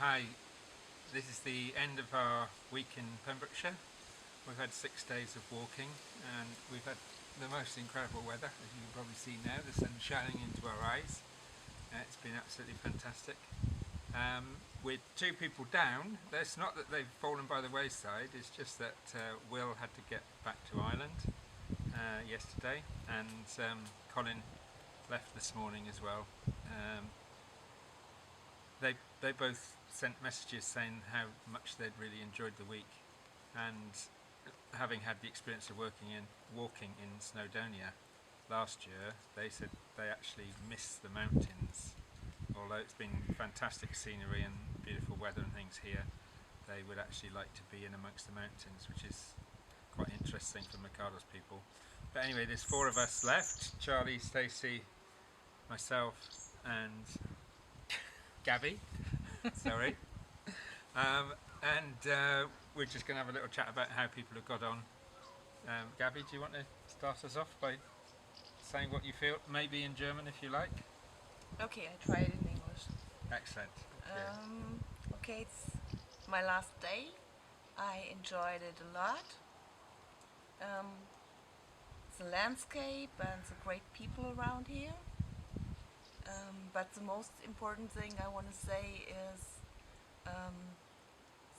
Hi, this is the end of our week in Pembrokeshire. We've had 6 days of walking and we've had the most incredible weather, as you can probably see now. The sun's shining into our eyes. It's been absolutely fantastic. With 2 people down, it's not that they've fallen by the wayside, it's just that Will had to get back to Ireland yesterday, and Colin left this morning as well. They both sent messages saying how much they'd really enjoyed the week, and having had the experience of walking in Snowdonia last year, they said they actually miss the mountains. Although it's been fantastic scenery and beautiful weather and things here, they would actually like to be in amongst the mountains, which is quite interesting for McArdle's people. But anyway, there's 4 of us left: Charlie, Stacey, myself and Gabi. Sorry. We're just going to have a little chat about how people have got on. Gabi, do you want to start us off by saying what you feel, maybe in German if you like? Okay, I try it in English. Excellent. Okay, it's my last day. I enjoyed it a lot. It's a landscape and the great people around here. But the most important thing I want to say is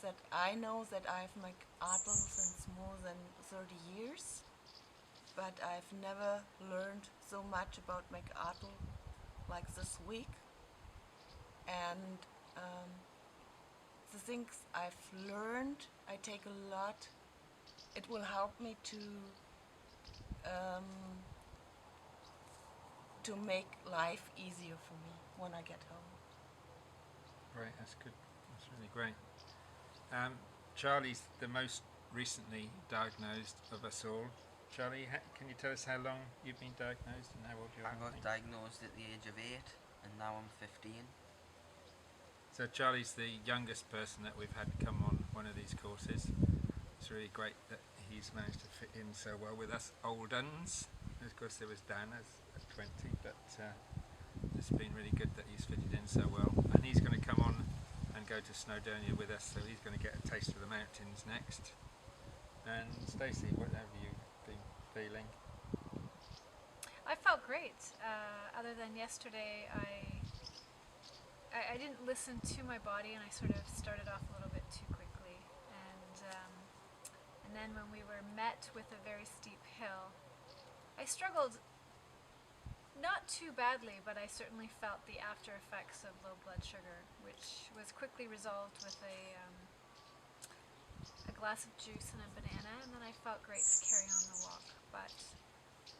that I know that I've McArdle since more than 30 years, but I've never learned so much about McArdle like this week. And the things I've learned, I take a lot. It will help me to make life easier for me when I get home. Right, that's good. That's really great. Charlie's the most recently diagnosed of us all. Charlie, can you tell us how long you've been diagnosed and how old you are? I got diagnosed at the age of 8 and now I'm 15. So Charlie's the youngest person that we've had come on one of these courses. It's really great that he's managed to fit in so well with us old uns. Of course there was Dan at 20, but it's been really good that he's fitted in so well. And he's going to come on and go to Snowdonia with us, so he's going to get a taste of the mountains next. And Stacey, what have you been feeling? I felt great. Other than yesterday, I didn't listen to my body, and I sort of started off a little bit too quickly. And then when we were met with a very steep hill, I struggled. Not too badly, but I certainly felt the after effects of low blood sugar, which was quickly resolved with a glass of juice and a banana, and then I felt great to carry on the walk. But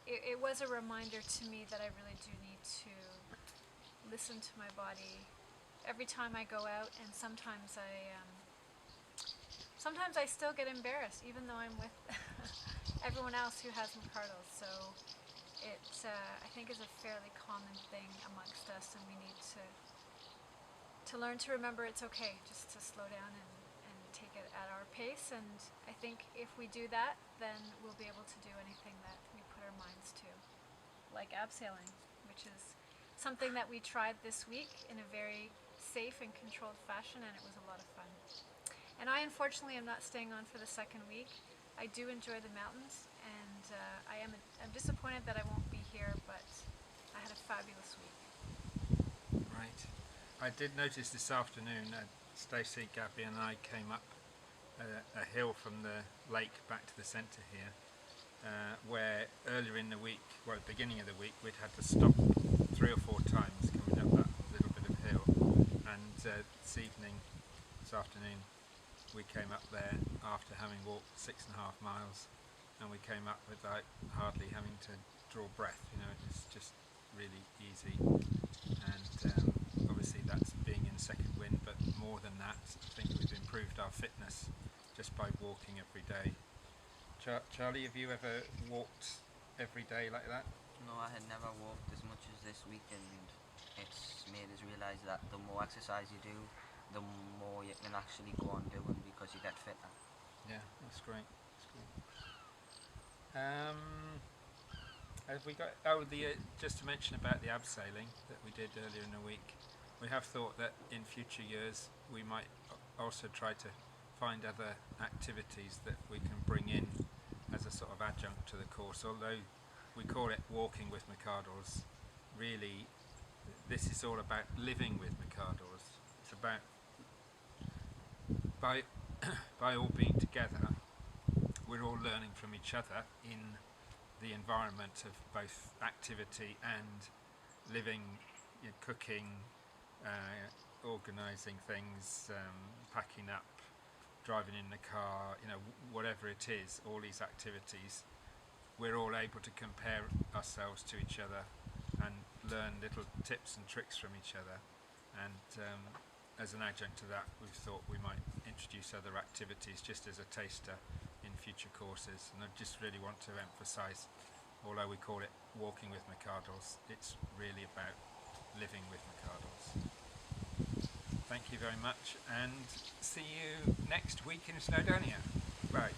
it was a reminder to me that I really do need to listen to my body every time I go out, and sometimes I still get embarrassed, even though I'm with everyone else who has McArdle's. So it, I think, is a fairly common thing amongst us, and we need to learn to remember it's okay just to slow down and take it at our pace. And I think if we do that, then we'll be able to do anything that we put our minds to, like abseiling, which is something that we tried this week in a very safe and controlled fashion, and it was a lot of fun. And I unfortunately am not staying on for the second week. I do enjoy the mountains, and I'm disappointed that I won't be here, but I had a fabulous week. Right. I did notice this afternoon Stacey, Gabi and I came up a hill from the lake back to the centre here, where earlier in the week, well, at the beginning of the week, we'd had to stop 3 or 4 times coming up that little bit of hill, and this afternoon we came up there after having walked 6.5 miles, and we came up without hardly having to draw breath. You know, it's just really easy, and obviously that's being in second wind, but more than that, I think we've improved our fitness just by walking every day. Charlie, have you ever walked every day like that? No, I had never walked as much as this week, and it's made us realise that the more exercise you do, the more you can actually go on doing, because you get fitter. Yeah, that's great. That's great. Have we got? Oh, just to mention about the abseiling that we did earlier in the week. we have thought that in future years we might also try to find other activities that we can bring in as a sort of adjunct to the course. Although we call it Walking with McArdle's, really this is all about living with McArdle's. It's about by all being together, we're all learning from each other in the environment of both activity and living, cooking, organising things, packing up, driving in the car, whatever it is, all these activities, we're all able to compare ourselves to each other and learn little tips and tricks from each other. And as an adjunct to that, we've thought we might introduce other activities just as a taster in future courses. And I just really want to emphasise, although we call it Walking with McArdle's, it's really about living with McArdle's. Thank you very much, and see you next week in Snowdonia. Bye.